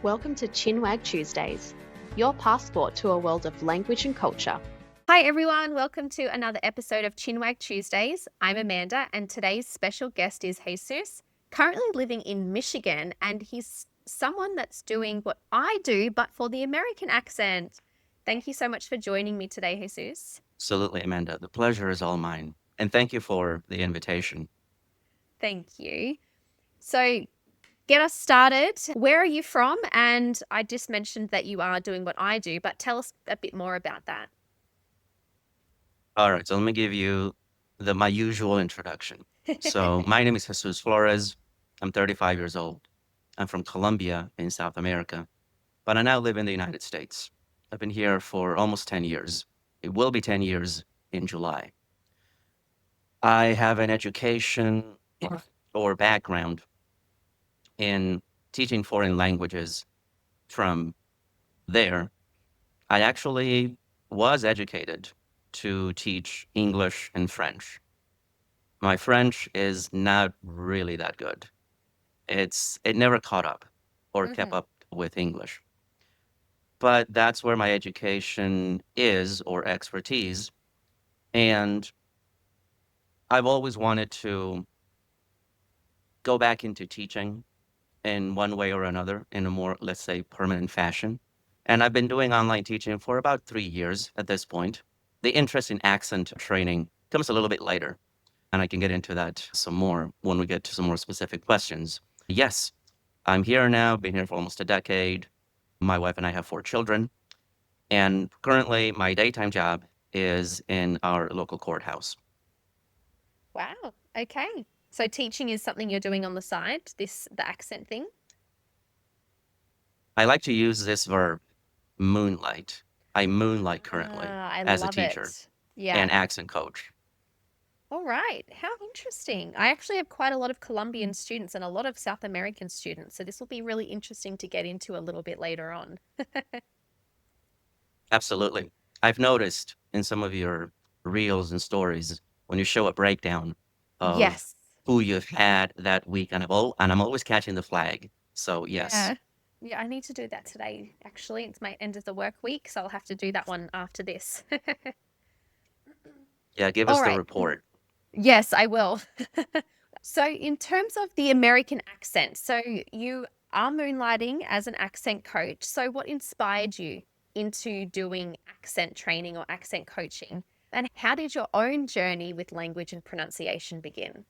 Welcome to Chinwag Tuesdays, your passport to a world of language and culture. Hi everyone, welcome to another episode of Chinwag Tuesdays. I'm Amanda and today's special guest is Jesús, currently living in Michigan, and he's someone that's doing what I do but for the American accent. Thank you so much for joining me today, Jesús. Absolutely, Amanda. The pleasure is all mine. And thank you for the invitation. Thank you. So, get us started. Where are you from? And I just mentioned that you are doing what I do, but tell us a bit more about that. All right, so let me give you my usual introduction. So my name is Jesús Flores. I'm 35 years old. I'm from Colombia in South America, but I now live in the United States. I've been here for almost 10 years. It will be 10 years in July. I have an education or background in teaching foreign languages from there. I actually was educated to teach English and French. My French is not really that good. It never caught up or kept Mhm. up with English. But that's where my education is or expertise. And I've always wanted to go back into teaching in one way or another in a more, let's say, permanent fashion. And I've been doing online teaching for about 3 years at this point. The interest in accent training comes a little bit later, and I can get into that some more when we get to some more specific questions. Yes, I'm here now, been here for almost a decade. My wife and I have 4 children, and currently my daytime job is in our local courthouse. Wow. Okay. So teaching is something you're doing on the side, the accent thing? I like to use this verb, moonlight. I moonlight currently I as a love teacher it. Yeah. and accent coach. All right. How interesting. I actually have quite a lot of Colombian students and a lot of South American students, so this will be really interesting to get into a little bit later on. Absolutely. I've noticed in some of your reels and stories when you show a breakdown of Yes. who you've had that week, and I'm always catching the flag. So yes, Yeah. Yeah, I need to do that today. Actually, it's my end of the work week, so I'll have to do that one after this. yeah, give All us the right. report. Yes, I will. So, in terms of the American accent, so you are moonlighting as an accent coach. So, what inspired you into doing accent training or accent coaching? And how did your own journey with language and pronunciation begin?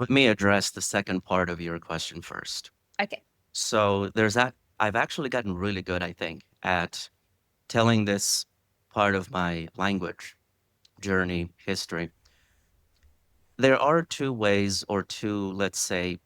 Let me address the second part of your question first. Okay. So there's that. I've actually gotten really good, I think, at telling this part of my language journey history. There are two ways or two, let's say,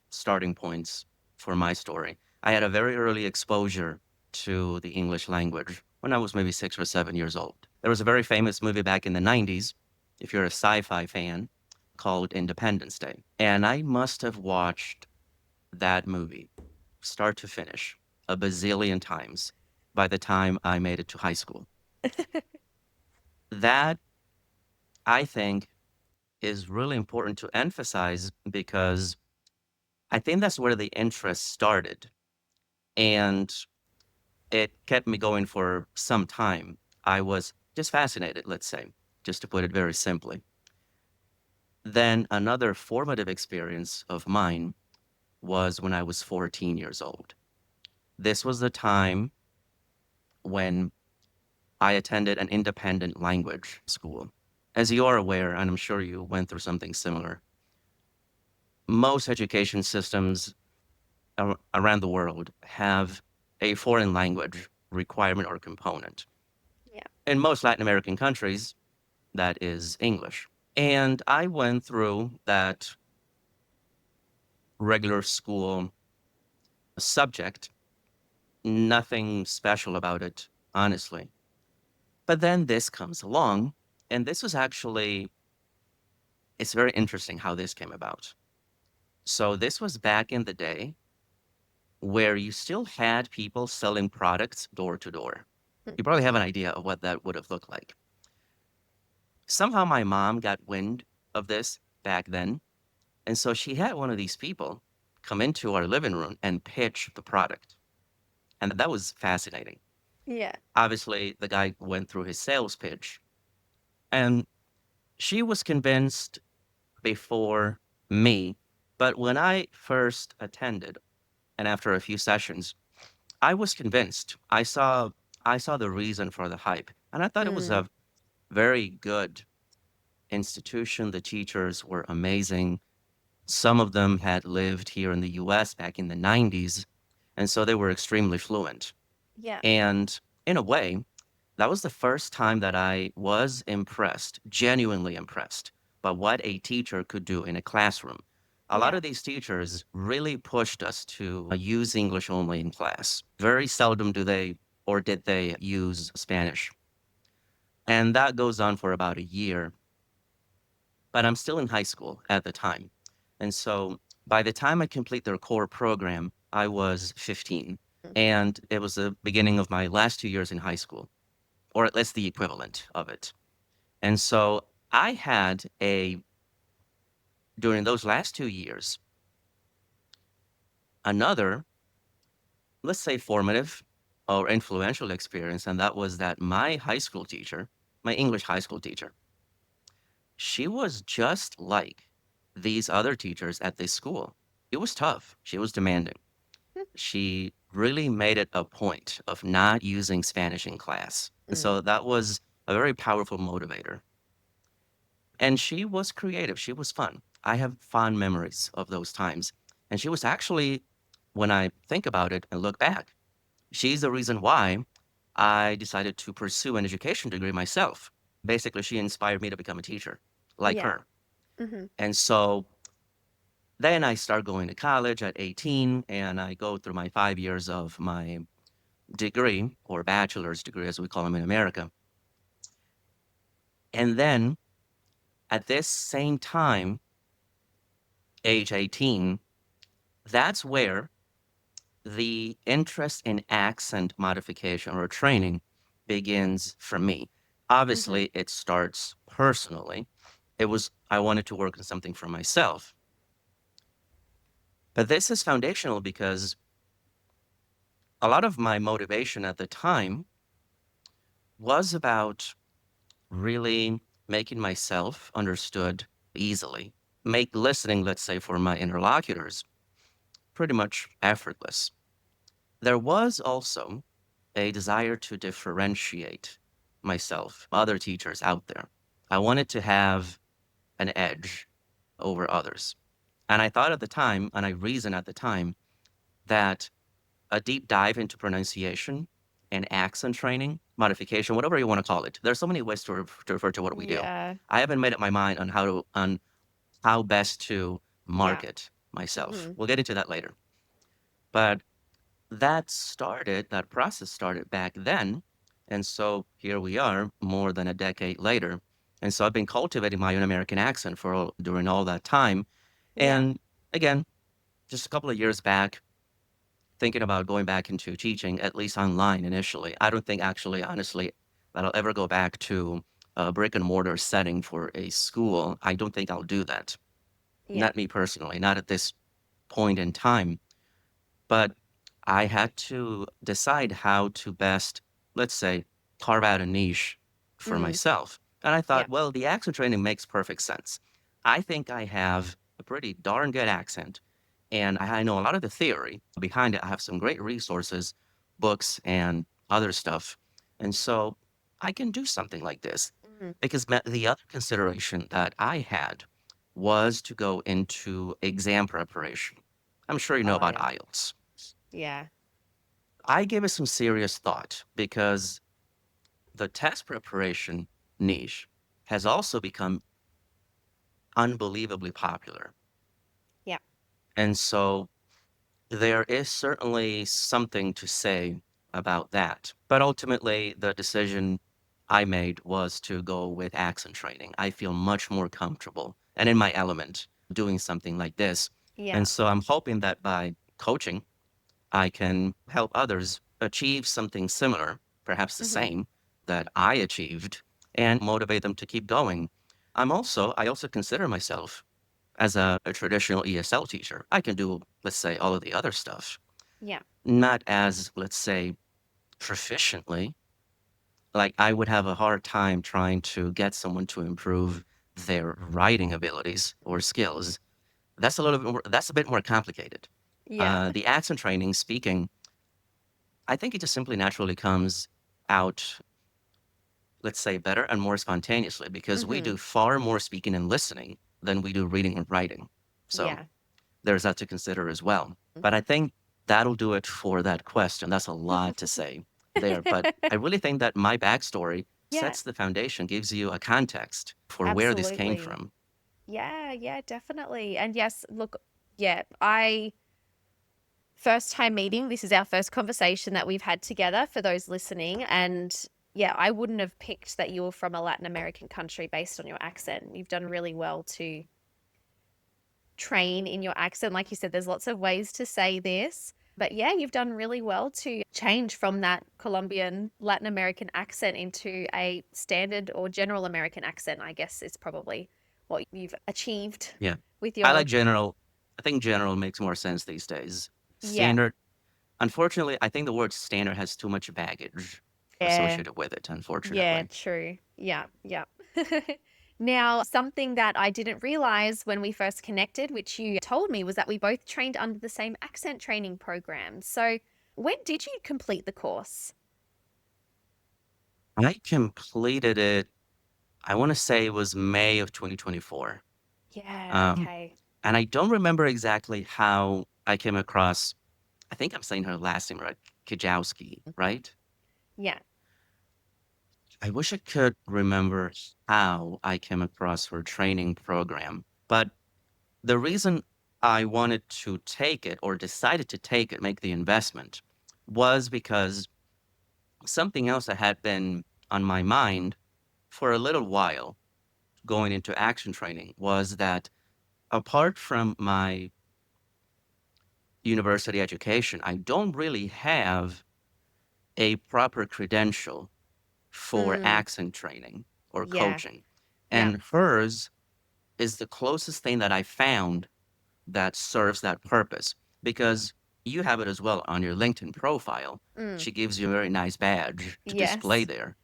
starting points for my story. I had a very early exposure to the English language when I was maybe 6 or 7 years old. There was a very famous movie back in the 90s, if you're a sci-fi fan, called Independence Day. And I must have watched that movie start to finish a bazillion times by the time I made it to high school. That, I think, is really important to emphasize because I think that's where the interest started. And it kept me going for some time. I was just fascinated, let's say, just to put it very simply. Then another formative experience of mine was when I was 14 years old. This was the time when I attended an independent language school. As you are aware, and I'm sure you went through something similar, most education systems around the world have a foreign language requirement or component. Yeah. In most Latin American countries, that is English. And I went through that regular school subject, nothing special about it, honestly. But then this comes along, and this was actually, it's very interesting how this came about. So this was back in the day where you still had people selling products door to door. Mm. You probably have an idea of what that would have looked like. Somehow my mom got wind of this back then. And so she had one of these people come into our living room and pitch the product. And that was fascinating. Yeah. Obviously, the guy went through his sales pitch, and she was convinced before me. But when I first attended, and after a few sessions, I was convinced. I saw the reason for the hype, and I thought it was Mm. a very good institution. The teachers were amazing. Some of them had lived here in the US back in the 90s, and so they were extremely fluent. Yeah. And in a way, that was the first time that I was impressed, genuinely impressed, by what a teacher could do in a classroom. A lot Yeah. of these teachers really pushed us to use English only in class. Very seldom do they or did they use Spanish. And that goes on for about a year. But I'm still in high school at the time. And so by the time I complete their core program, I was 15. And it was the beginning of my last 2 years in high school, or at least the equivalent of it. And so I had during those last 2 years, another, let's say, formative or influential experience. And that was that my high school teacher, my English high school teacher, she was just like these other teachers at this school. It was tough. She was demanding. She really made it a point of not using Spanish in class. And Mm. so that was a very powerful motivator. And she was creative. She was fun. I have fond memories of those times. And she was actually, when I think about it and look back, she's the reason why I decided to pursue an education degree myself. Basically, she inspired me to become a teacher like Yeah. her. Mhm. And so then I start going to college at 18 and I go through my 5 years of my degree or bachelor's degree, as we call them in America. And then at this same time, age 18, that's where the interest in accent modification or training begins for me. Mhm. Obviously, it starts personally. I wanted to work on something for myself. But this is foundational because a lot of my motivation at the time was about really making myself understood easily, make listening, let's say, for my interlocutors pretty much effortless. There was also a desire to differentiate myself, from other teachers out there. I wanted to have an edge over others. And I thought at the time, and I reasoned at the time, that a deep dive into pronunciation and accent training, modification, whatever you want to call it. There's so many ways to refer to what we do. Yeah. I haven't made up my mind on how best to Yeah. market myself. Mhm. We'll get into that later. But that process started back then. And so here we are more than a decade later. And so I've been cultivating my own American accent during all that time. Yeah. And again, just a couple of years back, thinking about going back into teaching, at least online initially. I don't think actually, honestly, that I'll ever go back to a brick and mortar setting for a school. I don't think I'll do that. Yeah. Not me personally, not at this point in time. But I had to decide how to best, let's say, carve out a niche for Mhm. myself. And I Yeah. thought, well, the accent training makes perfect sense. I think I have a pretty darn good accent, and I know a lot of the theory behind it. I have some great resources, books, and other stuff. And so I can do something like this Mhm. because the other consideration that I had was to go into exam preparation. I'm sure you know Oh, about yeah. IELTS. Yeah. I gave it some serious thought because the test preparation niche has also become unbelievably popular. Yeah. And so there is certainly something to say about that. But ultimately, the decision I made was to go with accent training. I feel much more comfortable and in my element doing something like this. Yeah. And so I'm hoping that by coaching, I can help others achieve something similar, perhaps the Mhm. same that I achieved, and motivate them to keep going. I also consider myself as a traditional ESL teacher. I can do, let's say, all of the other stuff, Yeah. not as, let's say, proficiently. Like I would have a hard time trying to get someone to improve their writing abilities or skills. That's a little bit more, that's a bit more complicated. Yeah. The accent training, speaking, I think it just simply naturally comes out, let's say, better and more spontaneously because we Mm-hmm. do far more speaking and listening than we do reading and writing. So Yeah. there's that to consider as well. But I think that'll do it for that question. That's a lot to say there. But I really think that my backstory Yeah, sets the foundation, gives you a context for where this came absolutely. from. Yeah, yeah, definitely. And yes, look, yeah, I first time meeting, this is our first conversation that we've had together for those listening. And yeah, I wouldn't have picked that you were from a Latin American country based on your accent. You've done really well to train in your accent. Like you said, there's lots of ways to say this. But yeah, you've done really well to change from that Colombian Latin American accent into a standard or general American accent, I guess is probably what you've achieved Yeah. with I your, like general. I think general makes more sense these days. yeah, Standard, unfortunately, I think the word standard has too much baggage yeah, associated with it, yeah, unfortunately. true. Yeah, yeah. Now, something that I didn't realize when we first connected, which you told me, was that we both trained under the same accent training program. So, when did you complete the course? I completed it, I want to say it was May of 2024. Yeah, Um, okay. and I don't remember exactly how I came across, I think I'm saying her last name right, Kijowski, right? Yeah. I wish I could remember how I came across her training program. But the reason I wanted to take it or decided to take it, make the investment, was because something else that had been on my mind for a little while going into action training was that apart from my university education, I don't really have a proper credential for Mm, accent training or yeah. coaching. Yeah. And hers is the closest thing that I found that serves that purpose because you have it as well on your LinkedIn profile. Mm, She gives you a very nice badge to display yes. there.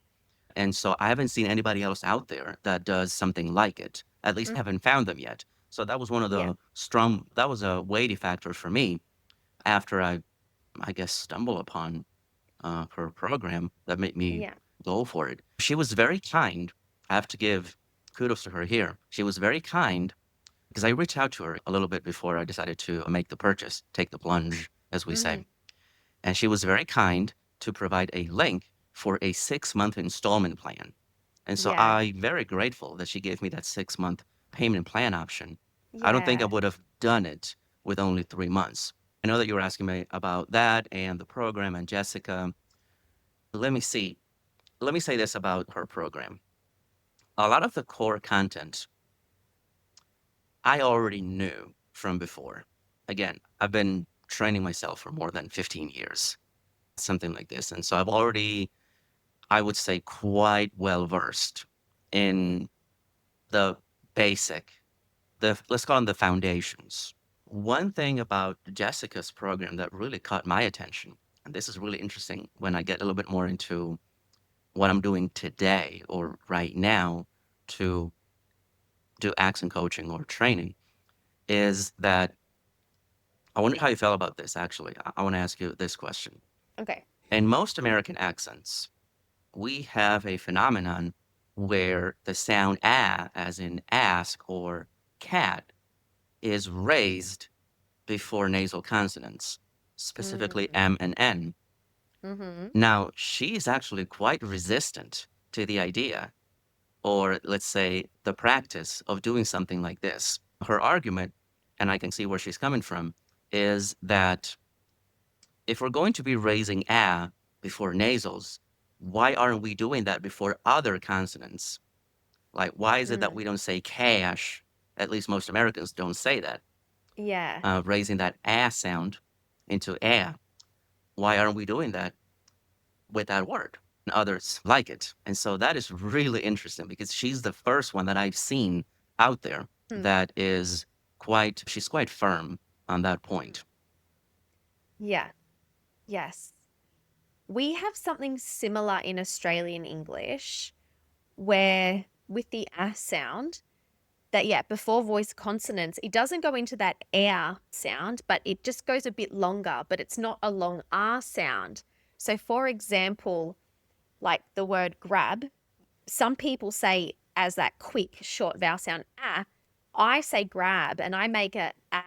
And so I haven't seen anybody else out there that does something like it. At least Mm, haven't found them yet. So that was one of yeah. the strong, that was a weighty factor for me after I guess, stumble upon her program that made me Yeah. go for it. She was very kind. I have to give kudos to her here. She was very kind because I reached out to her a little bit before I decided to make the purchase, take the plunge, as we Mm-hmm. say. And she was very kind to provide a link for a 6-month installment plan. And so Yeah. I'm very grateful that she gave me that 6-month payment plan option. I don't think I Yeah. would have done it with only 3 months. I know that you were asking me about that and the program and Jessica. Let me see. Let me say this about her program. A lot of the core content I already knew from before. Again, I've been training myself for more than 15 years, something like this. And so I've already, I would say, quite well versed in the basic, let's call them the foundations. One thing about Jessica's program that really caught my attention, and this is really interesting when I get a little bit more into what I'm doing today or right now to do accent coaching or training, is that I wonder how you felt about this actually. I want to ask you this question. Okay. In most American accents, we have a phenomenon where the sound a, as in ask or cat, is raised before nasal consonants, specifically Mm, M and N. mm-hmm. Now, she is actually quite resistant to the idea, or let's say the practice of doing something like this. Her argument, and I can see where she's coming from, is that if we're going to be raising a before nasals, why aren't we doing that before other consonants? Like, why is it that Mm, we don't say cash? At least most Americans don't say that, yeah. raising that a sound into a. Why aren't we doing that with that word? And others like it. And so that is really interesting because she's the first one that I've seen out there Hmm. that is she's quite firm on that point. Yeah. Yes. We have something similar in Australian English where with the sound, that before voice consonants, it doesn't go into that air sound, but it just goes a bit longer, but it's not a long R sound. So for example, like the word grab, some people say as that quick short vowel sound ah. I say grab and I make it ah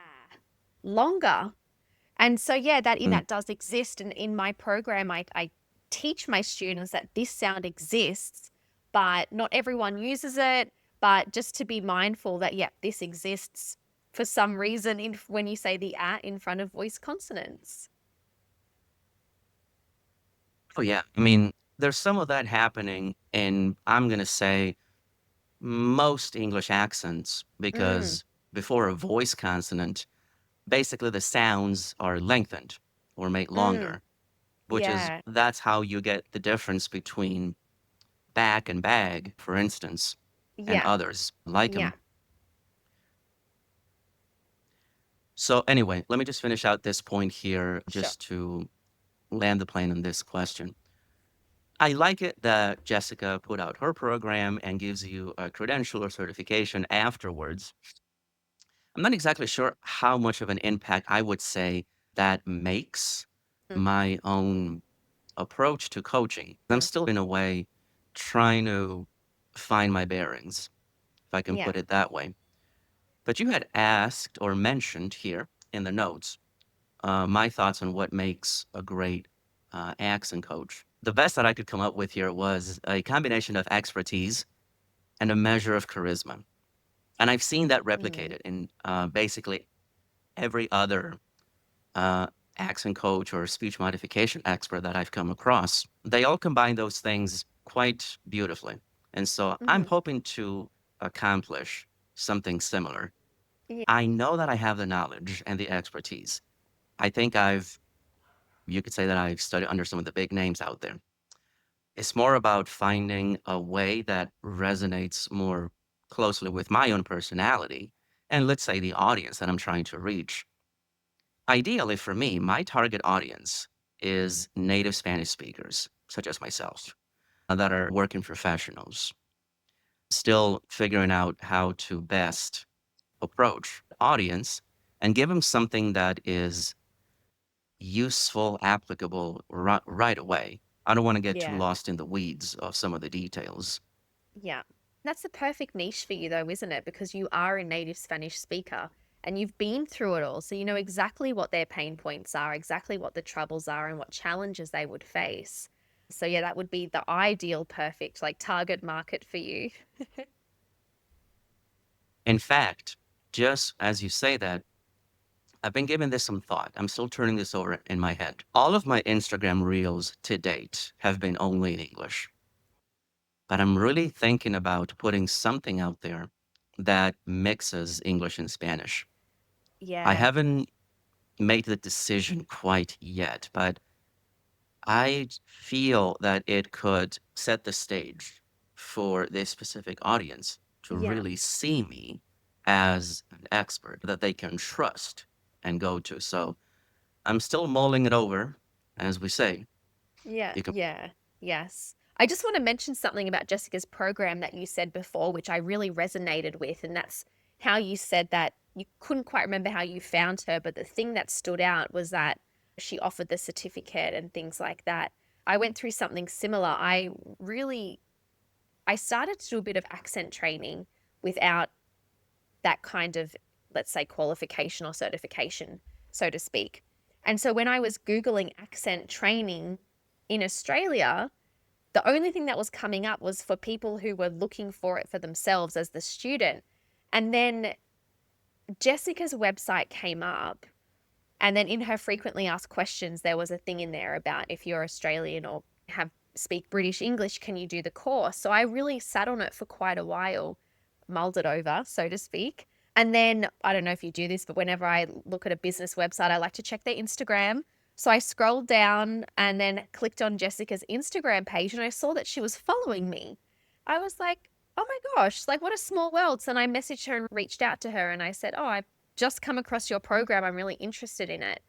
longer. And so Mm. that does exist. And in my program, I teach my students that this sound exists, but not everyone uses it. But just to be mindful that this exists for some reason when you say the in front of voice consonants. Oh, yeah. I mean, there's some of that happening in, I'm going to say, most English accents, Mm, because before a voice consonant, basically the sounds are lengthened or made mm, longer, yeah, that's how you get the difference between back and bag, for instance, and yeah, others like yeah, them. So, anyway, let me just finish out this point here sure. just to land the plane on this question. I like it that Jessica put out her program and gives you a credential or certification afterwards. I'm not exactly sure how much of an impact I would say that makes my own approach to coaching. I'm Mm-hmm. still, in a way, trying to find my bearings, if I can Yeah, put it that way. But you had asked or mentioned here in the notes my thoughts on what makes a great accent coach. The best that I could come up with here was a combination of expertise and a measure of charisma. And I've seen that mm, replicated in basically every other uh, accent coach or speech modification expert that I've come across. They all combine those things quite beautifully. And so I'm mm, hoping to accomplish something similar. yeah, I know that I have the knowledge and the expertise. I think you could say that I've studied under some of the big names out there. It's more about finding a way that resonates more closely with my own personality and, let's say, the audience that I'm trying to reach. Ideally, for me, my target audience is native Spanish speakers, such as myself, that are working professionals, still figuring out how to best approach the audience and give them something that is useful, applicable right away. I don't want to get too yeah. lost in the weeds of some of the details. Yeah. That's the perfect niche for you, though, isn't it? Because you are a native Spanish speaker and you've been through it all. So you know exactly what their pain points are, exactly what the troubles are, and what challenges they would face. So, that would be the ideal, perfect, like target market for you. In fact, just as you say that, I've been giving this some thought. I'm still turning this over in my head. All of my Instagram reels to date have been only in English, but I'm really thinking about putting something out there that mixes English and Spanish. I Yeah. haven't made the decision quite yet, but I feel that it could set the stage for this specific audience to Yeah. really see me as an expert that they can trust and go to. So I'm still mulling it over, as we say. Yeah. You can, Yeah. Yes. I just want to mention something about Jessica's program that you said before, which I really resonated with. And that's how you said that you couldn't quite remember how you found her, but the thing that stood out was that she offered the certificate and things like that. I went through something similar. I started to do a bit of accent training without that kind of, let's say, qualification or certification, so to speak. And so when I was Googling accent training in Australia, the only thing that was coming up was for people who were looking for it for themselves as the student. And then Jessica's website came up, and then in her frequently asked questions, there was a thing in there about if you're Australian or have speak British English, can you do the course? So I really sat on it for quite a while, mulled it over, so to speak. And then I don't know if you do this, but whenever I look at a business website, I like to check their Instagram. So I scrolled down and then clicked on Jessica's Instagram page and I saw that she was following me. I was like, oh my gosh, like what a small world. So then I messaged her and reached out to her and I said, oh, just come across your program. I'm really interested in it.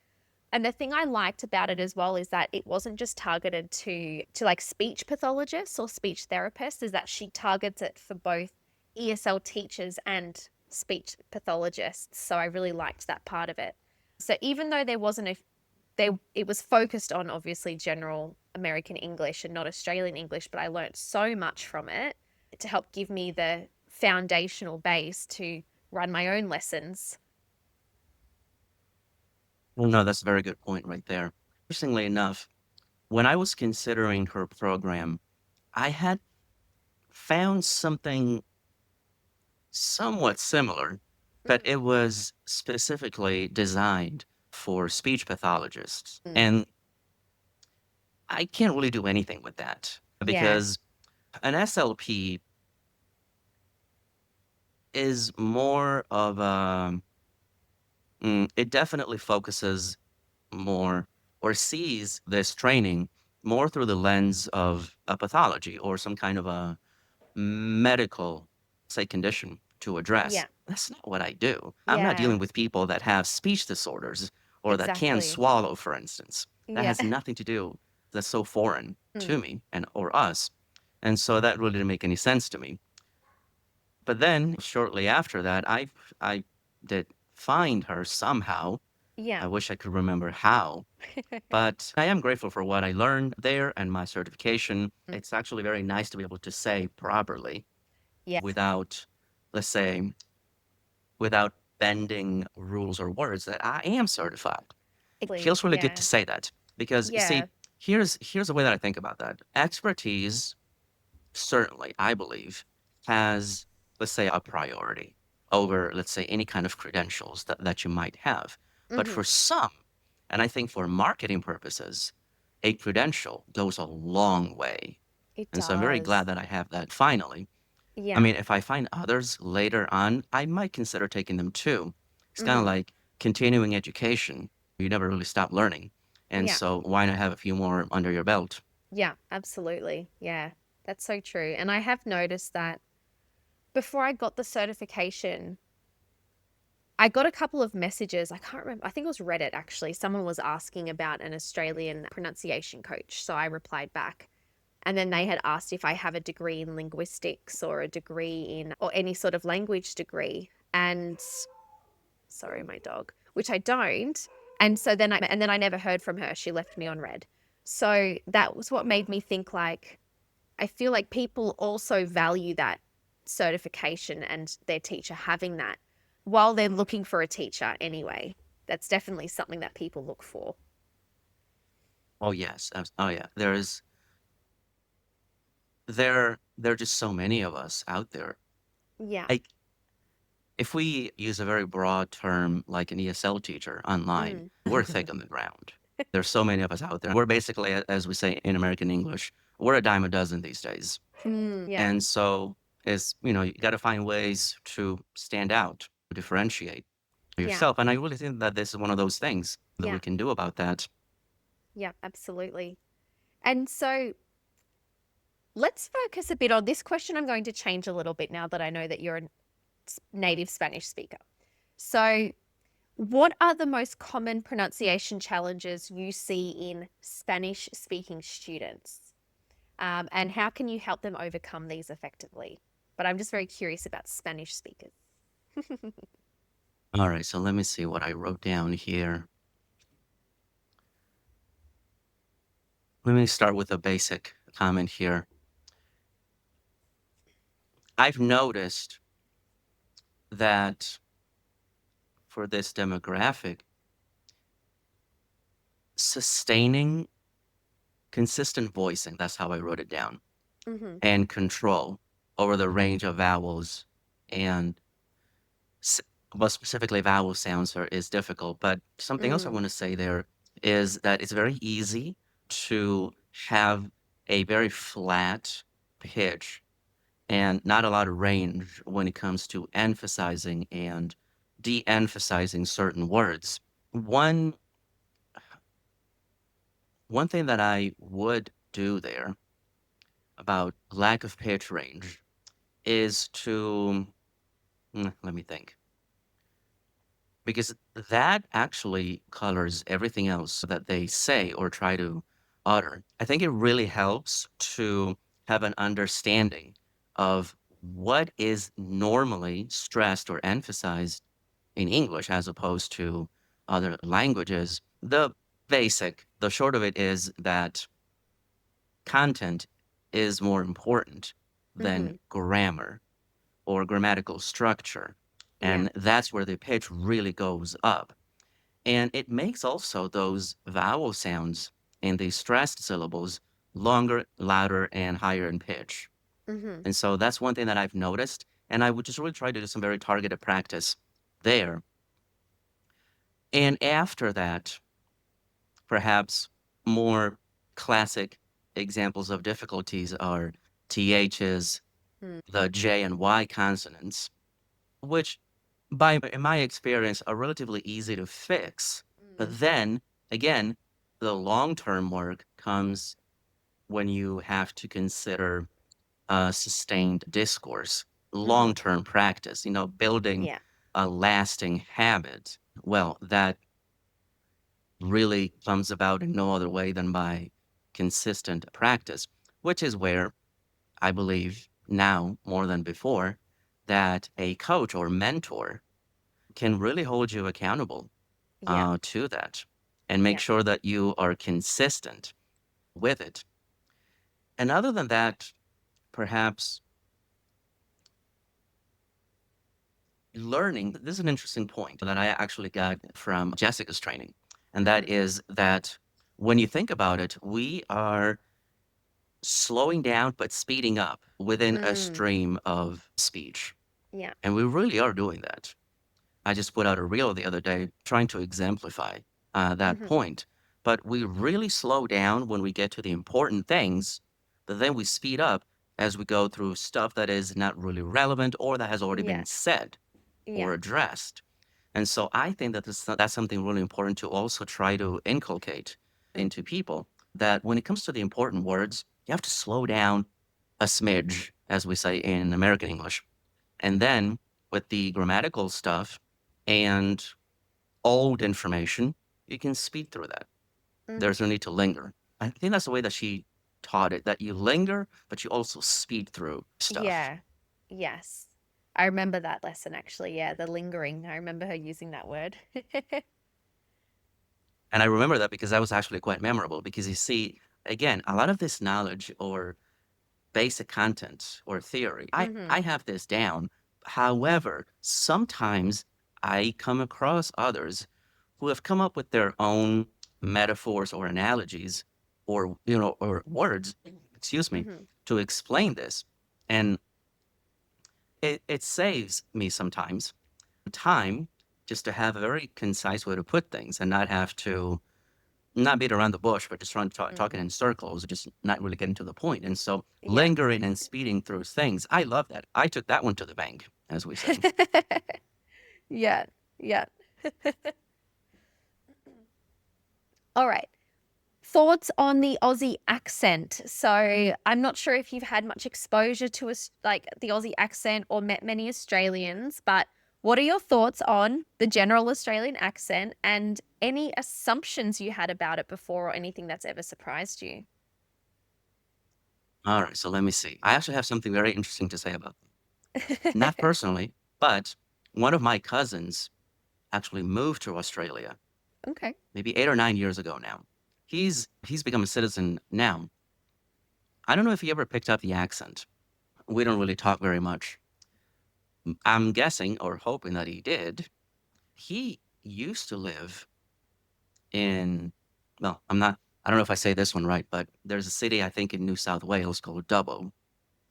And the thing I liked about it as well is that it wasn't just targeted to like speech pathologists or speech therapists, is that she targets it for both ESL teachers and speech pathologists. So I really liked that part of it. So even though there wasn't it was focused on obviously general American English and not Australian English, but I learned so much from it to help give me the foundational base to run my own lessons. Well, no, that's a very good point right there. Interestingly enough, when I was considering her program, I had found something somewhat similar, but Mhm. it was specifically designed for speech pathologists. Mm. And I can't really do anything with that Yeah. because an SLP is more of a, it definitely focuses more or sees this training more through the lens of a pathology or some kind of a medical, say, condition to address. Yeah. That's not what I do. I'm not Yeah. dealing with people that have speech disorders or that can Exactly. swallow, for instance. That Yeah. has nothing to do. That's so foreign Mm. to me and or us. And so that really didn't make any sense to me. But then shortly after that, I did find her somehow. Yeah. I wish I could remember how, but I am grateful for what I learned there and my certification. Mm. It's actually very nice to be able to say properly Yeah. without, let's say, without bending rules or words that I am certified. Exactly. Feels really good to Yeah. say that because you see, Yeah. here's the way that I think about that. Expertise certainly, I believe, has, let's say, a priority over, let's say, any kind of credentials that you might have. But Hmm. for some, and I think for marketing purposes, a credential goes a long way. It And so I'm very glad does. that I have that finally. I Yeah. mean, if I find others later on, I might consider taking them too. It's kind of Hmm. like continuing education. You never really stop learning. And Yeah. so why not have a few more under your belt? Yeah. Absolutely. Yeah. That's so true. And I have noticed that before I got the certification, I got a couple of messages. I can't remember. I think it was Reddit actually. Someone was asking about an Australian pronunciation coach. So I replied back. And then they had asked if I have a degree in linguistics or a degree in, or any sort of language degree. And sorry, my dog, which I don't. And so then I never heard from her. She left me on red. So that was what made me think like, I feel like people also value that certification and their teacher having that while they're looking for a teacher anyway. That's definitely something that people look for. Oh yes. Oh yeah. There are just so many of us out there. Yeah. Like if we use a very broad term like an ESL teacher online, Mm. we're thick on the ground. There's so many of us out there. We're basically, as we say in American English, we're a dime a dozen these days. Yeah. And so it's, you got to find ways to stand out, differentiate Yeah. yourself. And I really think that this is one of those things that we Yeah. can do about that. Yeah. Absolutely. And so let's focus a bit on this question. I'm going to change a little bit now that I know that you're a native Spanish speaker. So, what are the most common pronunciation challenges you see in Spanish speaking students? And how can you help them overcome these effectively? But I'm just very curious about Spanish speakers. All right. So let me see what I wrote down here. Let me start with a basic comment here. I've noticed that for this demographic, sustaining consistent voicing, that's how I wrote it down, Hmm. and control over the range of vowels and s- well, specifically vowel sounds is difficult. But something else I Mm. want to say there is that it's very easy to have a very flat pitch and not a lot of range when it comes to emphasizing and de-emphasizing certain words. One one thing that I would do there about lack of pitch range is to let me think. because that actually colors everything else that they say or try to utter. I think it really helps to have an understanding of what is normally stressed or emphasized in English as opposed to other languages. The short of it is that content is more important than Mm-hmm. grammar or grammatical structure. Yeah. And that's where the pitch really goes up. And it makes also those vowel sounds in the stressed syllables longer, louder, and higher in pitch. Mm-hmm. And so that's one thing that I've noticed. And I would just really try to do some very targeted practice there. And after that, perhaps more classic examples of difficulties are THs, the J and Y consonants, which in my experience are relatively easy to fix. Mm. But then again, the long-term work comes when you have to consider sustained discourse, Mm-hmm. long-term practice, building Yeah. a lasting habit. Well, that really comes about in no other way than by consistent practice, which is where I believe now more than before that a coach or mentor can really hold you accountable Yeah. to that and make Yeah. sure that you are consistent with it. And other than that, perhaps learning, this is an interesting point that I actually got from Jessica's training. And that Mm-hmm. is that when you think about it, we are slowing down but speeding up within a Mm. stream of speech. Yeah. And we really are doing that. I just put out a reel the other day trying to exemplify that Mm-hmm. point. But we really slow down when we get to the important things, but then we speed up as we go through stuff that is not really relevant or that has already been Yeah. said or Yeah. addressed. And so I think that that's something really important to also try to inculcate Mm. into people that when it comes to the important words, you have to slow down a smidge, as we say in American English. And then with the grammatical stuff and old information, you can speed through that. Mm-hmm. There's no need to linger. I think that's the way that she taught it, that you linger, but you also speed through stuff. Yeah. Yes. I remember that lesson actually. Yeah, the lingering. I remember her using that word. And I remember that because that was actually quite memorable because you see, again, a lot of this knowledge or basic content or theory, Mm-hmm. I have this down. However, sometimes I come across others who have come up with their own metaphors or analogies or, or words, excuse me, Mm-hmm. to explain this. And it saves me sometimes time just to have a very concise way to put things and not have to not beat around the bush, but just run talking Mm-hmm. in circles, just not really getting to the point. And so Yeah. lingering and speeding through things, I love that. I took that one to the bank, as we say. Yeah. Yeah. All right. Thoughts on the Aussie accent. So I'm not sure if you've had much exposure to us like the Aussie accent or met many Australians, but what are your thoughts on the general Australian accent and any assumptions you had about it before or anything that's ever surprised you? All right, so let me see. I actually have something very interesting to say about them. Not personally, but one of my cousins actually moved to Australia Okay. maybe 8 or 9 years ago now. He's become a citizen now. I don't know if he ever picked up the accent. We don't really talk very much. I'm guessing or hoping that he did. He used to live in, well, I don't know if I say this one right, but there's a city, I think, in New South Wales called Dubbo.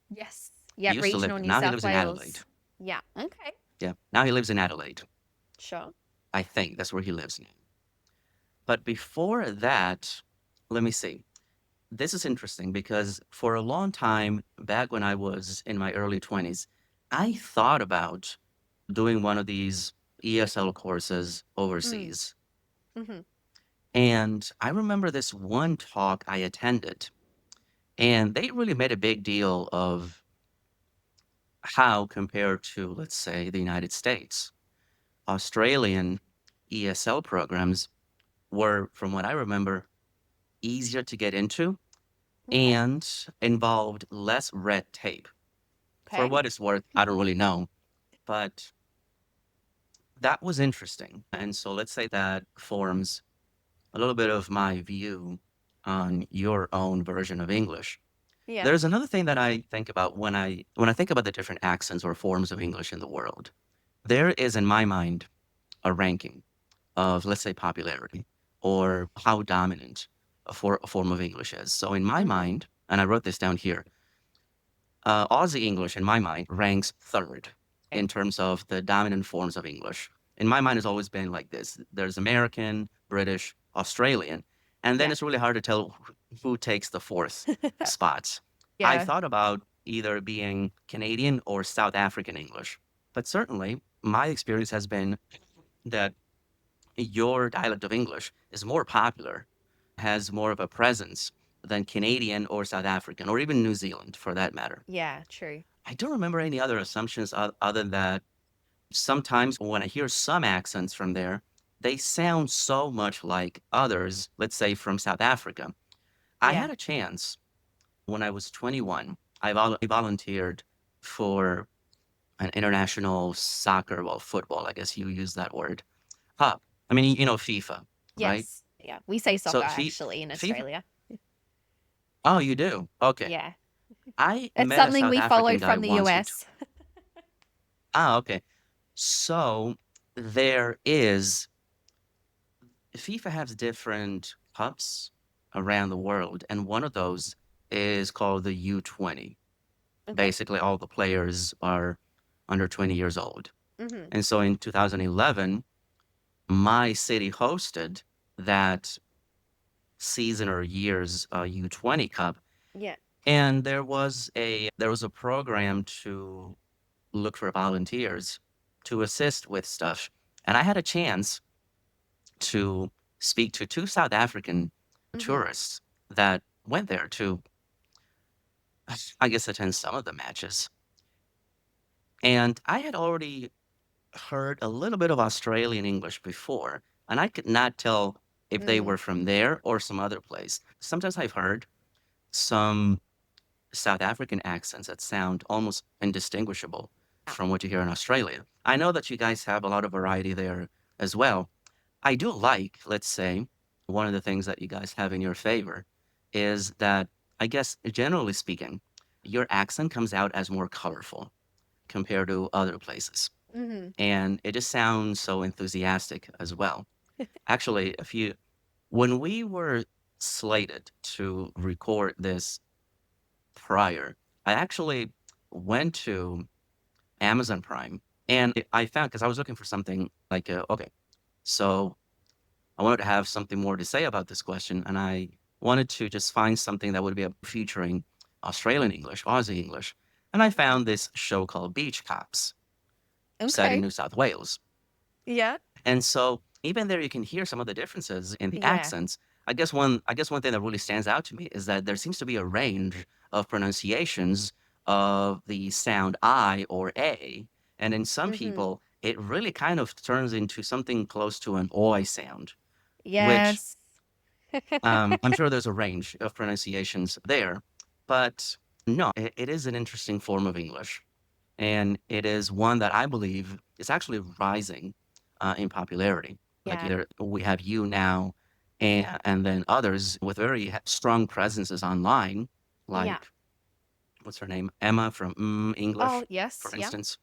Yes. He Yeah, used to live regional there. New Now he South lives in Adelaide. Wales. Yeah. Okay. Yeah, now he lives in Adelaide. Sure. I think that's where he lives now. But before that, let me see. This is interesting because for a long time, back when I was in my early 20s, I thought about doing one of these ESL courses Mm. overseas. Mm-hmm. And I remember this one talk I attended, and they really made a big deal of how compared to, let's say, the United States. Australian ESL programs were, from what I remember, easier to get into Okay. and involved less red tape. For Okay. what it's worth, I don't really know, but that was interesting. And so let's say that forms a little bit of my view on your own version of English. Yeah. There's another thing that I think about when I think about the different accents or forms of English in the world. There is in my mind a ranking of, let's say, popularity or how dominant a form of English is. So in my Mm-hmm. mind, and I wrote this down here, Aussie English, in my mind, ranks third Okay. in terms of the dominant forms of English. In my mind, it's always been like this. There's American, British, Australian, and then Yeah. it's really hard to tell who takes the fourth spot. I Yeah. thought about either being Canadian or South African English, but certainly my experience has been that your dialect of English is more popular, has more of a presence than Canadian or South African, or even New Zealand for that matter. Yeah. True. I don't remember any other assumptions other than that sometimes when I hear some accents from there, they sound so much like others, let's say from South Africa. I Yeah. had a chance when I was 21. I volunteered for an international soccer, well, football, I guess you use that word, cup. I mean, FIFA, right? Yes. Yeah. We say So soccer actually in FIFA, Australia. oh, you do? Okay. Yeah. I It's met a something South we African follow guy from the once US. okay. So there is FIFA has different cups around the world, and one of those is called the U20. Okay. Basically, all the players are under 20 years old. Mm-hmm. And so in 2011, my city hosted that season or year's U20 Cup, Yeah. and there was a program to look for volunteers to assist with stuff, and I had a chance to speak to two South African Mm-hmm. tourists that went there to, I guess, attend some of the matches. And I had already heard a little bit of Australian English before, and I could not tell if they Mm. were from there or some other place. Sometimes I've heard some South African accents that sound almost indistinguishable Yeah. from what you hear in Australia. I know that you guys have a lot of variety there as well. I do like, let's say, one of the things that you guys have in your favor is that, I guess, generally speaking, your accent comes out as more colorful compared to other places. Mm-hmm. And it just sounds so enthusiastic as well. Actually, when we were slated to record this prior, I actually went to Amazon Prime and I found, because I was looking for something like, okay, so I wanted to have something more to say about this question, and I wanted to just find something that would be featuring Australian English, Aussie English. And I found this show called Beach Cops, set in Okay. New South Wales. Yeah. And so even there you can hear some of the differences in the Yeah. accents. I guess one thing that really stands out to me is that there seems to be a range of pronunciations of the sound I or A. And in some Mm-hmm. people, it really kind of turns into something close to an oi sound, which Yes. I'm sure there's a range of pronunciations there, but no, it is an interesting form of English. And it is one that I believe is actually rising in popularity. Like Yeah. either we have you now, and then others with very strong presences online, Yeah. like what's her name? Emma from Oh, English, yes. for Yeah. instance.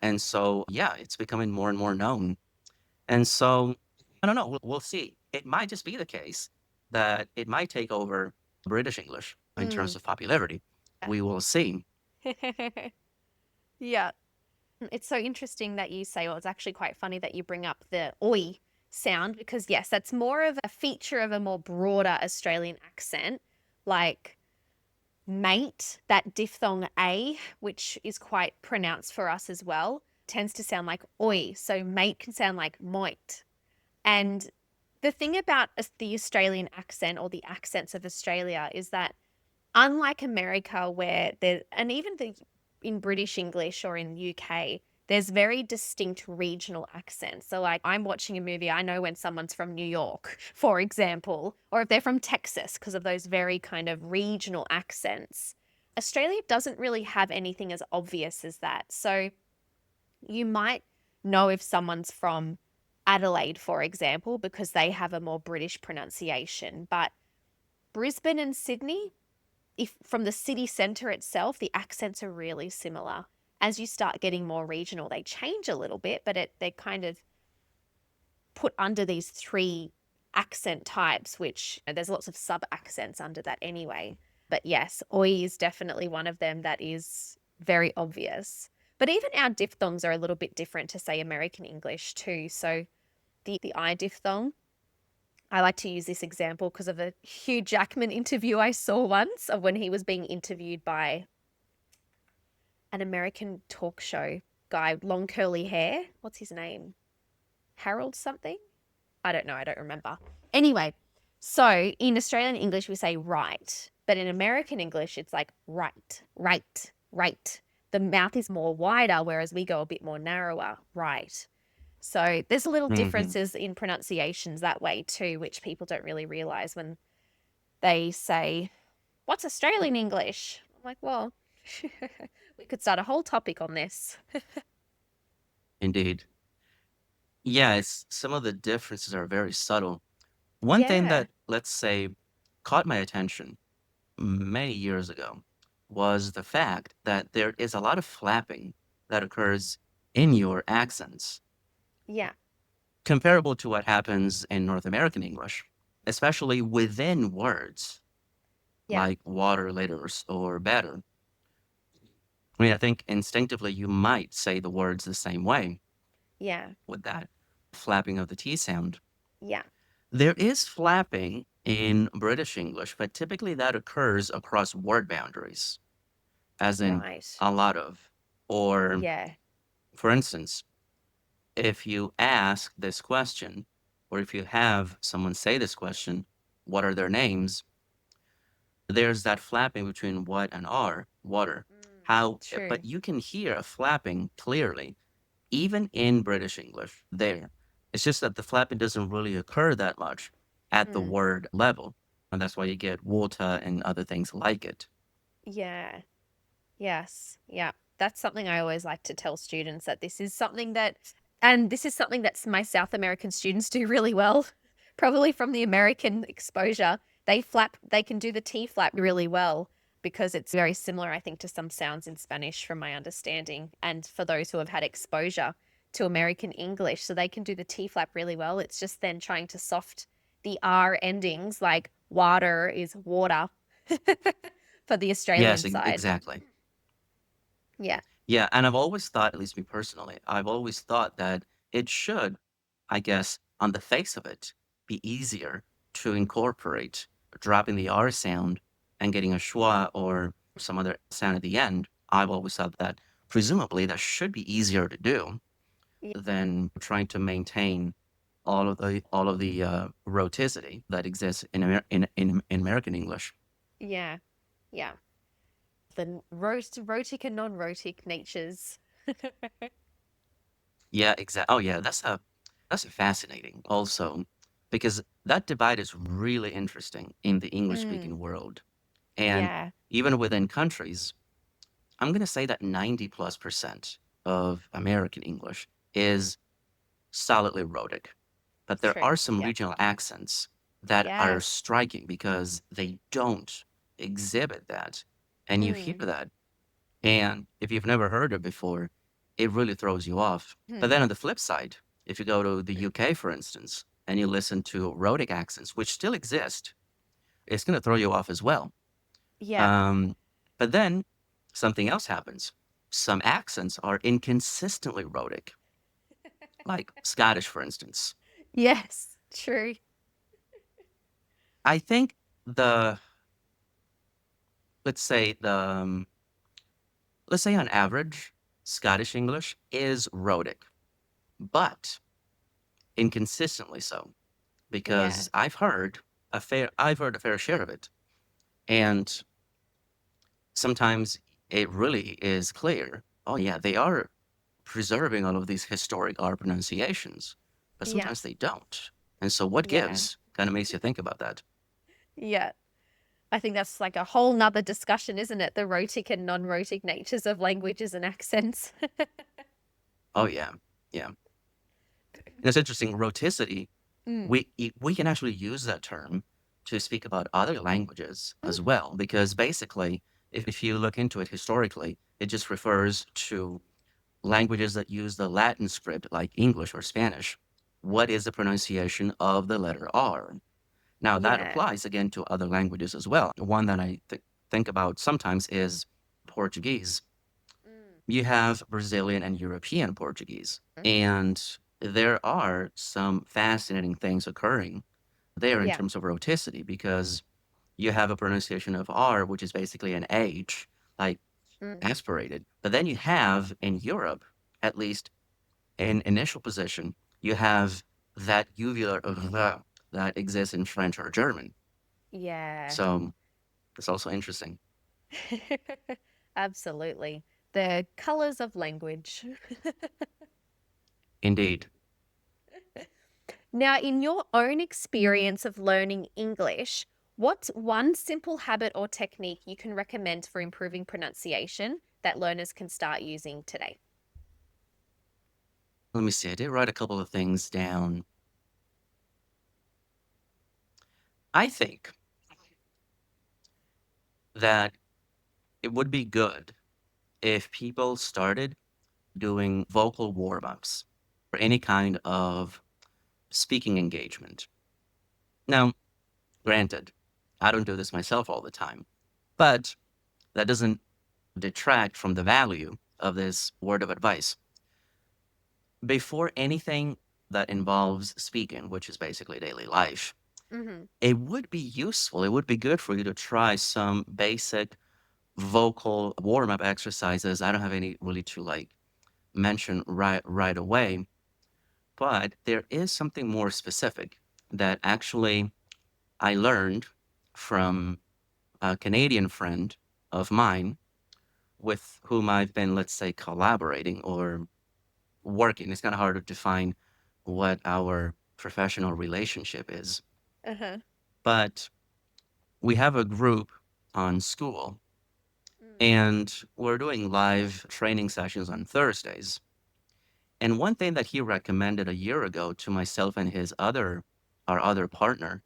And so, yeah, it's becoming more and more known. And so, I don't know. We'll see. It might just be the case that it might take over British English in terms Mm. of popularity. We will see. Yeah. It's so interesting that you say, well, it's actually quite funny that you bring up the oi sound because, yes, that's more of a feature of a more broader Australian accent, like mate, that diphthong A, which is quite pronounced for us as well, tends to sound like oi. So mate can sound like moit. And the thing about the Australian accent or the accents of Australia is that unlike America, where there, and even in British English or in UK, there's very distinct regional accents. So, like, I'm watching a movie, I know when someone's from New York, for example, or if they're from Texas, because of those very kind of regional accents. Australia doesn't really have anything as obvious as that. So, you might know if someone's from Adelaide, for example, because they have a more British pronunciation. But Brisbane and Sydney, if from the city centre itself, the accents are really similar. As you start getting more regional, they change a little bit, but they're kind of put under these three accent types, which there's lots of sub accents under that anyway. But yes, oi is definitely one of them that is very obvious. But even our diphthongs are a little bit different to, say, American English too. So the I diphthong, I like to use this example because of a Hugh Jackman interview I saw once of when he was being interviewed by an American talk show guy, long curly hair. What's his name? Harold something? I don't know. I don't remember. Anyway, so in Australian English, we say right. But in American English, it's like right, right, right. The mouth is more wider, whereas we go a bit more narrower, right. So there's little Hmm. differences in pronunciations that way too, which people don't really realize when they say, what's Australian English? I'm like, well, we could start a whole topic on this. Indeed. Yeah, it's some of the differences are very subtle. One thing Yeah. that, let's say, caught my attention many years ago was the fact that there is a lot of flapping that occurs in your accents, Yeah. comparable to what happens in North American English, especially within words Yeah. like water, later, or better. I mean, I think instinctively you might say the words the same way Yeah. with that flapping of the T sound. Yeah. There is flapping in British English, but typically that occurs across word boundaries, as in Right. a lot of. Or, Yeah. for instance, if you ask this question, or if you have someone say this question, what are their names? There's that flapping between what and are, water. True. But you can hear a flapping clearly, even in British English there. It's just that the flapping doesn't really occur that much at the Mm. word level. And that's why you get water and other things like it. Yeah. Yes. Yeah. That's something I always like to tell students that this is something that, and this is something that my South American students do really well, probably from the American exposure. They can do the T flap really well because it's very similar, I think, to some sounds in Spanish, from my understanding. And for those who have had exposure to American English, so they can do the T flap really well. It's just then trying to soft the R endings, like water is water for the Yes, Australian side. exactly. Yeah. Yeah, and I've always thought, at least me personally, I've always thought that it should, I guess, on the face of it, be easier to incorporate dropping the R sound and getting a schwa or some other sound at the end. I've always thought that presumably that should be easier to do Yeah. than trying to maintain all of the rhoticity that exists in American English. Yeah. Yeah. The rhotic and non-rhotic natures. Yeah, exactly. Oh, yeah, that's fascinating also because that divide is really interesting in the English Mm, speaking world. And yeah. even within countries, I'm going to say that 90+% of American English is solidly rhotic. But there True. are some Yeah. regional accents that are Yes. striking because they don't exhibit that. And you hear Mm. that. And if you've never heard it before, it really throws you off. But Hmm. then on the flip side, if you go to the UK, for instance, and you listen to rhotic accents, which still exist, it's going to throw you off as well. Yeah. Um, but then something else happens. Some accents are inconsistently rhotic, like Scottish, for instance. Yes. True. I think the, let's say the, let's say on average, Scottish English is rhotic, but inconsistently so. Yeah. Because I've heard a fair share of it. And sometimes it really is clear. Oh yeah, they are preserving all of these historic R pronunciations, but Yeah. sometimes they don't. And so what Yeah. gives kind of makes you think about that. Yeah. I think that's like a whole nother discussion, isn't it? The rhotic and non-rhotic natures of languages and accents. Oh yeah, yeah. And it's interesting, rhoticity, Mm. we can actually use that term to speak about other languages Mm. as well, because basically, if you look into it historically, it just refers to languages that use the Latin script, like English or Spanish. What is the pronunciation of the letter R? Now, that Yeah. applies again to other languages as well. One that I think about sometimes is Portuguese. Mm. You have Brazilian and European Portuguese, and there are some fascinating things occurring there in Yeah. terms of rhoticity, because you have a pronunciation of R, which is basically an H, like Mm. aspirated. But then you have in Europe, at least in initial position, you have that uvular that exists in French or German. Yeah. So it's also interesting. Absolutely. The colors of language. Indeed. Now, in your own experience of learning English, what's one simple habit or technique you can recommend for improving pronunciation that learners can start using today? Let me see. I did write a couple of things down. I think that it would be good if people started doing vocal warm-ups for any kind of speaking engagement. Now, granted, I don't do this myself all the time, but that doesn't detract from the value of this word of advice. Before anything that involves speaking, which is basically daily life, Mm-hmm. it would be useful. It would be good for you to try some basic vocal warm-up exercises. I don't have any really to like mention right away, but there is something more specific that actually I learned from a Canadian friend of mine with whom I've been, let's say, collaborating or working. It's kind of hard to define what our professional relationship is, Uh-huh. but we have a group on school Mm. and we're doing live training sessions on Thursdays. And one thing that he recommended a year ago to myself and our other partner,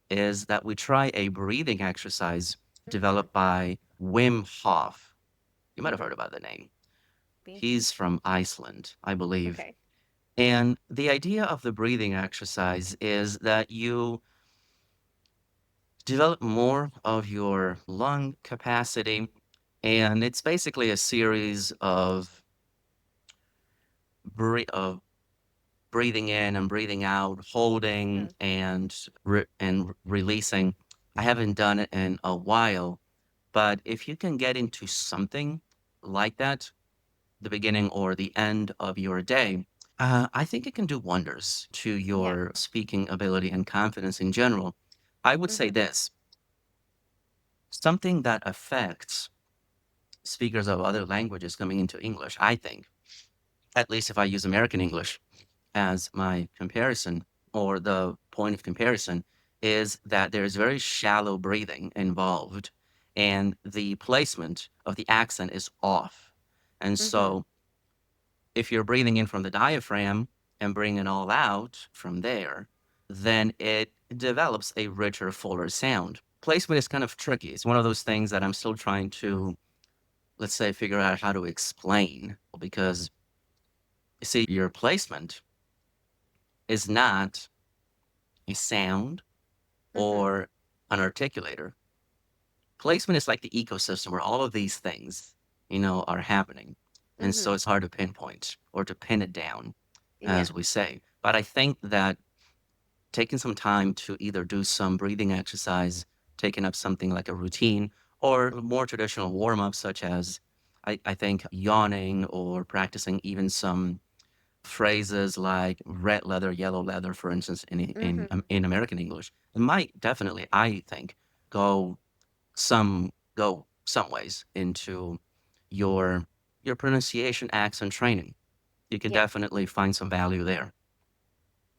is that we try a breathing exercise Mm-hmm. developed by Wim Hof. You might have heard Mm-hmm. about the name. Be He's interesting. from Iceland, I believe. Okay. And the idea of the breathing exercise is that you develop more of your lung capacity. And it's basically a series of, of breathing in and breathing out, holding Mm-hmm. and releasing. I haven't done it in a while, but if you can get into something like that, the beginning or the end of your day, I think it can do wonders to Yeah. your speaking ability and confidence in general. I would say Mm-hmm. this: something that affects speakers of other languages coming into English, I think, at least if I use American English as my comparison or the point of comparison, is that there's very shallow breathing involved and the placement of the accent is off. And Mm-hmm. so if you're breathing in from the diaphragm and bringing it all out from there, then it develops a richer, fuller sound. Placement is kind of tricky. It's one of those things that I'm still trying to, let's say, figure out how to explain, because you see, your placement is not a sound Mm-hmm. or an articulator. Placement is like the ecosystem where all of these things, are happening. And Mm-hmm. so it's hard to pinpoint or to pin it down, Yeah. as we say. But I think that taking some time to either do some breathing exercise, taking up something like a routine, or more traditional warm ups, such as I think yawning or practicing even some phrases like red leather, yellow leather, for instance, Mm-hmm. in American English, it might definitely, I think, go go some ways into your your pronunciation accent training. You can Yeah. definitely find some value there.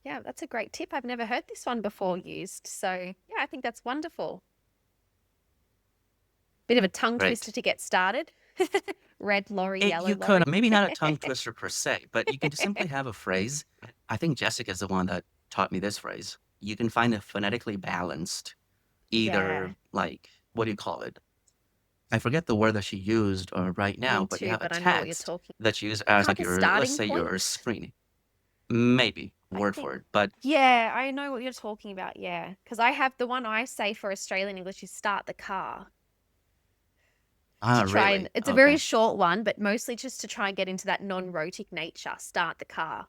Yeah, that's a great tip. I've never heard this one before used. So, yeah, I think that's wonderful. Bit of a tongue Great. twister to get started. Red lorry, You yellow could, lorry. maybe not a tongue twister per se, but you can just simply have a phrase. I think Jessica's the one that taught me this phrase. You can find a phonetically balanced, Yeah, either like, what do you call it? I forget the word that she used right me now, but you too, have a but I know what you're text talking. that you use Kind as of like like a your, let's starting say your point, screen. Maybe I word for think. it, but Yeah, I know what you're talking about. Yeah, because I have the one I say for Australian English is start the car to try and really? it's a very Okay. short one, but mostly just to try and get into that non-rhotic nature. Start the car.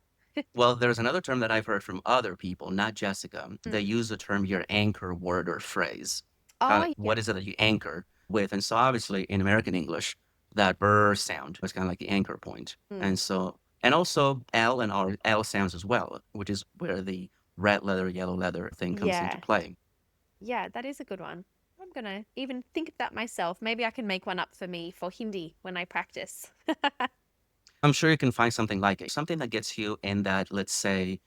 Well, there's another term that I've heard from other people, not Jessica. They Mm. use the term your anchor word or phrase. Oh, yeah. What is it that you anchor with? And so obviously in American English, that brr sound is kind of like the anchor point. Mm. And so, and also L and R, L sounds as well, which is where the red leather, yellow leather thing comes into Yeah. play. Yeah, that is a good one. I'm gonna even think of that myself. Maybe I can make one up for me for Hindi when I practice. I'm sure you can find something like it, something that gets you in that, let's say,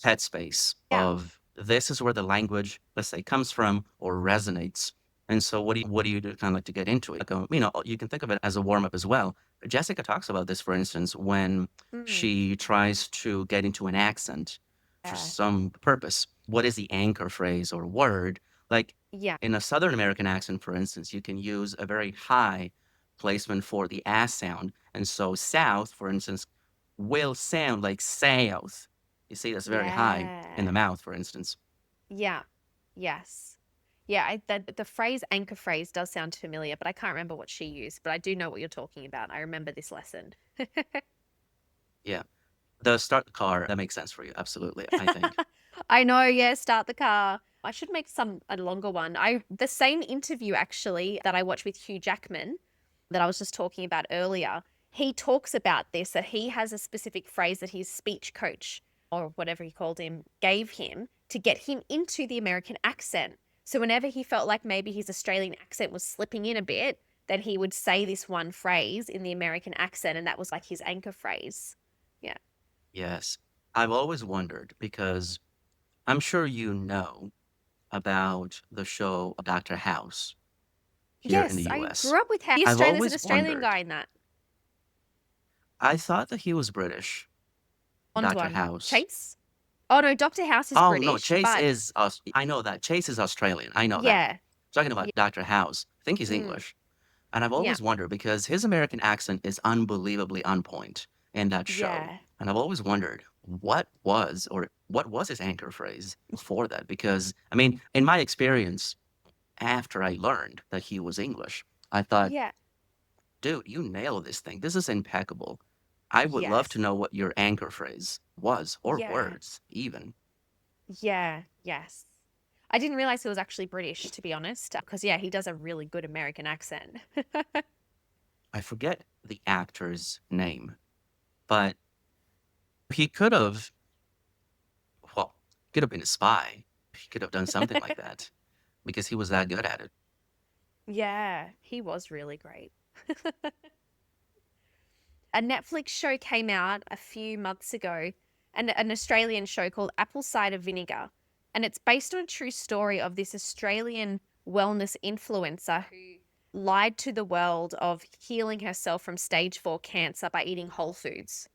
headspace Yeah. of this is where the language, let's say, comes from or resonates. And so what do you do kind of like to get into it? Like, you can think of it as a warm up as well. Jessica talks about this, for instance, when Mm. she tries to get into an accent for Yeah. some purpose. What is the anchor phrase or word? Like Yeah. in a Southern American accent, for instance, you can use a very high placement for the S sound. And so South, for instance, will sound like south. You see, that's very high in the Yeah. mouth, for instance. Yeah. Yes. Yeah, the phrase anchor phrase does sound familiar, but I can't remember what she used, but I do know what you're talking about. I remember this lesson. Yeah. The start the car, that makes sense for you. Absolutely, I think. I know, yeah, start the car. I should make some a longer one. I the same interview actually that I watched with Hugh Jackman that I was just talking about earlier. He talks about this that he has a specific phrase that his speech coach or whatever he called him gave him to get him into the American accent. So whenever he felt like maybe his Australian accent was slipping in a bit, then he would say this one phrase in the American accent and that was like his anchor phrase. Yeah. Yes. I've always wondered because I'm sure you know about the show Dr. House here in the Yes, I US. grew up with Harry. I've Australia's an always Australian wondered. guy in that. I thought that he was British, Bond Dr. one. House. Chase? Oh no, Dr. House is Oh, no, British, Chase but is I know that. Chase is Australian. I know that. yeah. Talking Yeah. about Dr. House, I think he's Mm, English. And I've yeah. always wondered because his American accent is unbelievably on point in that show. Yeah. And I've always wondered what was his anchor phrase for that? Because, I mean, in my experience, after I learned that he was English, I thought, Yeah. dude, you nailed this thing. This is impeccable. I would love Yes. to know what your anchor phrase was, or Yeah. words, even. Yeah. Yes. I didn't realize he was actually British, to be honest, because yeah, he does a really good American accent. I forget the actor's name, but he could have, well, could have been a spy. He could have done something like that because he was that good at it. Yeah, he was really great. A Netflix show came out a few months ago, an Australian show called Apple Cider Vinegar. And it's based on a true story of this Australian wellness influencer who lied to the world of healing herself from stage 4 cancer by eating whole foods.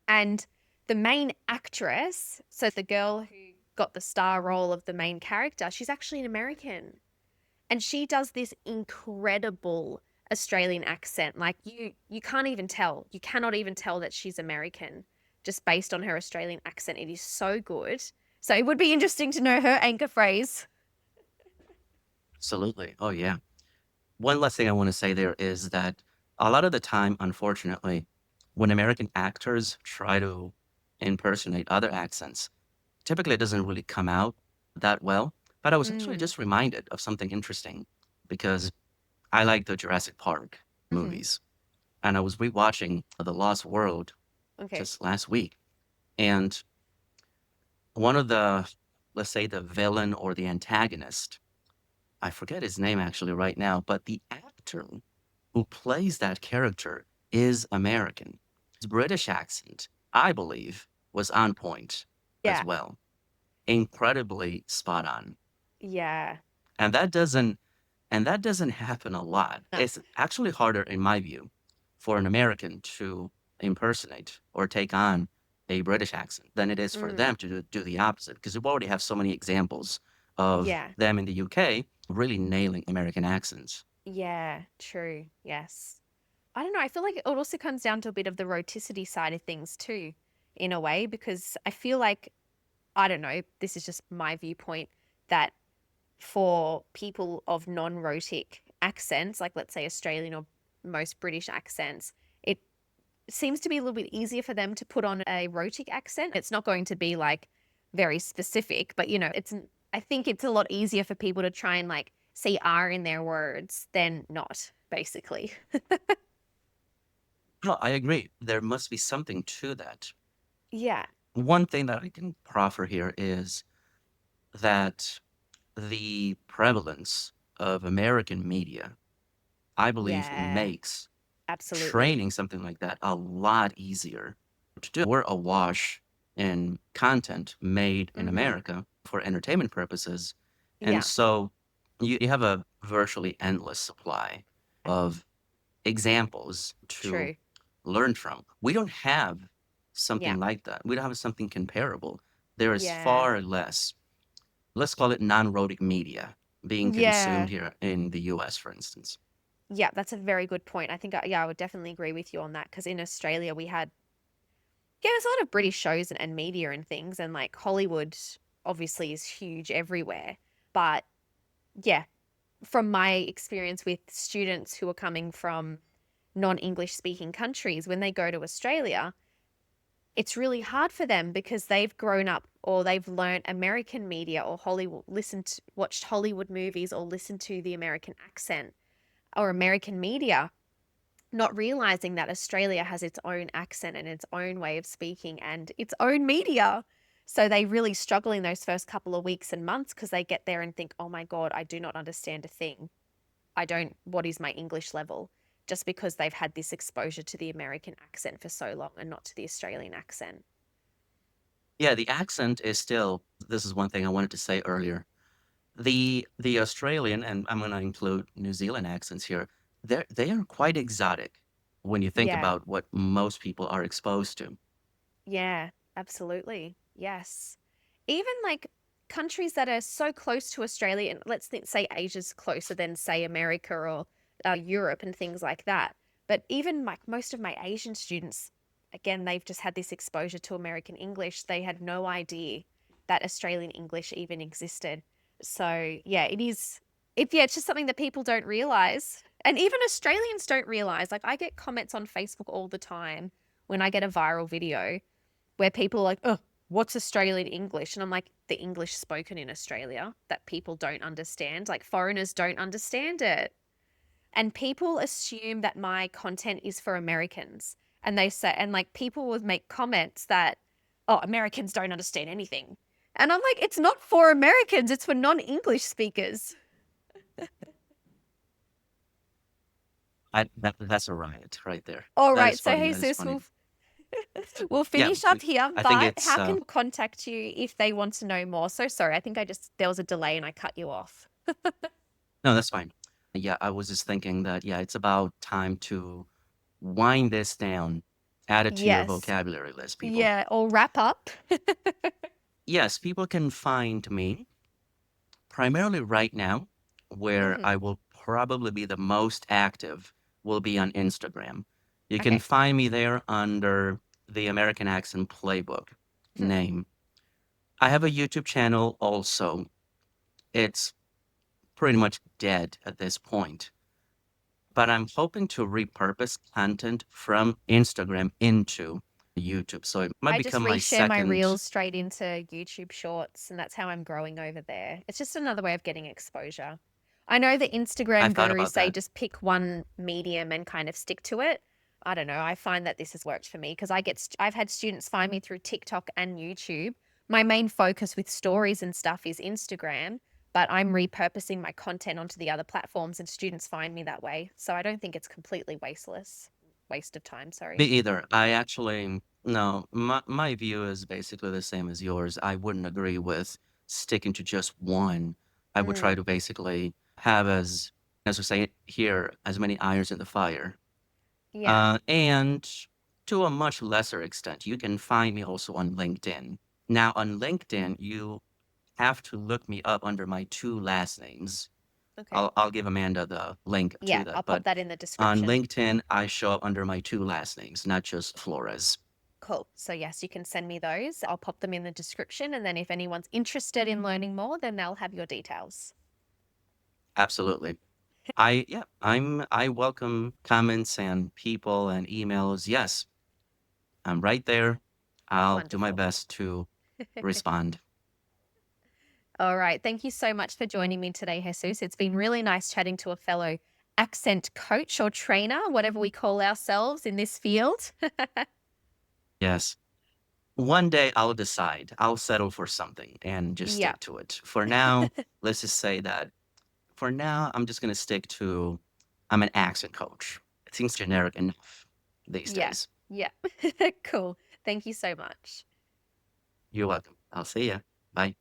And the main actress, so the girl who got the star role of the main character, she's actually an American. And she does this incredible Australian accent. Like you can't even tell. You cannot even tell that she's American just based on her Australian accent. It is so good. So it would be interesting to know her anchor phrase. Absolutely. Oh, yeah. One last thing I want to say there is that a lot of the time, unfortunately, when American actors try to impersonate other accents, typically it doesn't really come out that well. But I was actually Mm, just reminded of something interesting because I like the Jurassic Park hmm. movies. And I was rewatching The Lost World Okay. just last week. And one of the, let's say, the villain or the antagonist, I forget his name actually right now, but the actor who plays that character is American. British accent, I believe, was on point as Yeah. well. Incredibly spot on. Yeah. And that doesn't happen a lot. No. It's actually harder, in my view, for an American to impersonate or take on a British accent than it is for Mm. them to do the opposite. Because we already have so many examples of Yeah. them in the UK really nailing American accents. Yeah. True. Yes. I don't know. I feel like it also comes down to a bit of the roticity side of things too, in a way, because I feel like, I don't know, this is just my viewpoint, that for people of non-rhotic accents, like let's say Australian or most British accents, it seems to be a little bit easier for them to put on a rhotic accent. It's not going to be like very specific, but I think it's a lot easier for people to try and like see R in their words than not, basically. No, I agree. There must be something to that. Yeah. One thing that I can proffer here is that the prevalence of American media, I believe, Yeah. makes Absolutely. training something like that a lot easier to do. We're awash in content made in Mm-hmm. America for entertainment purposes. And Yeah. so you have a virtually endless supply of examples to True. learn from. We don't have Yeah. something like that. We don't have something comparable. There is Yeah. far less, let's call it non-rhotic media being consumed Yeah. here in the US, for instance. Yeah, that's a very good point. I think, yeah, I would definitely agree with you on that because in Australia we had, yeah, there's a lot of British shows and media and things, and like Hollywood obviously is huge everywhere. But yeah, from my experience with students who are coming from non-English speaking countries, when they go to Australia, it's really hard for them because they've grown up or they've learned American media or Hollywood, watched Hollywood movies or listened to the American accent or American media, not realizing that Australia has its own accent and its own way of speaking and its own media. So they really struggle in those first couple of weeks and months because they get there and think, oh my God, I do not understand a thing. What is my English level? Just because they've had this exposure to the American accent for so long and not to the Australian accent. Yeah, the accent is still, this is one thing I wanted to say earlier. The Australian, and I'm going to include New Zealand accents here, they are quite exotic when you think Yeah. about what most people are exposed to. Yeah, absolutely. Yes. Even like countries that are so close to Australia, and say Asia's closer than, say, America or Europe and things like that. But even like most of my Asian students, again, they've just had this exposure to American English. They had no idea that Australian English even existed. So yeah, it's just something that people don't realize. And even Australians don't realize. Like I get comments on Facebook all the time when I get a viral video where people are like, oh, what's Australian English? And I'm like, the English spoken in Australia that people don't understand. Like foreigners don't understand it. And people assume that my content is for Americans. And they say, and like people would make comments that, oh, Americans don't understand anything. And I'm like, it's not for Americans, it's for non-English speakers. That's a riot right there. All That is right. So, funny. That is Jesus, funny. we'll Yeah, finish up here, I think but it's how can we contact you if they want to know more? So sorry, I think there was a delay and I cut you off. no, that's fine. Yeah, I was just thinking that, yeah, it's about time to wind this down, add it to your Yes. vocabulary list, people. Yeah, or wrap up. Yes, people can find me primarily right now, where Hmm. I will probably be the most active, will be on Instagram. You can Okay. find me there under the American Accent Playbook Hmm. name. I have a YouTube channel also. It's pretty much dead at this point, but I'm hoping to repurpose content from Instagram into YouTube. So it might I just become my reshare my second. reels straight into YouTube Shorts, and that's how I'm growing over there. It's just another way of getting exposure. I know the I Instagram thought gurus about say that. just pick one medium and kind of stick to it. I don't know. I find that this has worked for me because I've had students find me through TikTok and YouTube. My main focus with stories and stuff is Instagram, but I'm repurposing my content onto the other platforms and students find me that way. So I don't think it's completely wasteless. waste of time. Me Sorry. either. I actually, no, my view is basically the same as yours. I wouldn't agree with sticking to just one. I would try Mm, to basically have as we say here, as many irons in the fire. yeah. And to a much lesser extent, you can find me also on LinkedIn. Now, on LinkedIn, you have to look me up under my two last names. Okay. I'll give Amanda the link to Yeah, that. I'll pop But that in the on description. LinkedIn, I show up under my two last names, not just Flores. Cool. So, yes, you can send me those. I'll pop them in the description. And then if anyone's interested in learning more, then they'll have your details. Absolutely. I welcome comments and people and emails. Yes, I'm right there. I'll do my Wonderful. best to respond. All right. Thank you so much for joining me today, Jesus. It's been really nice chatting to a fellow accent coach or trainer, whatever we call ourselves in this field. Yes. One day I'll decide. I'll settle for something and just Yeah. stick to it. For now, let's just say that for now, I'm just going to stick to I'm an accent coach. It seems generic enough these Yeah. days. Yeah. Cool. Thank you so much. You're welcome. I'll see ya. Bye.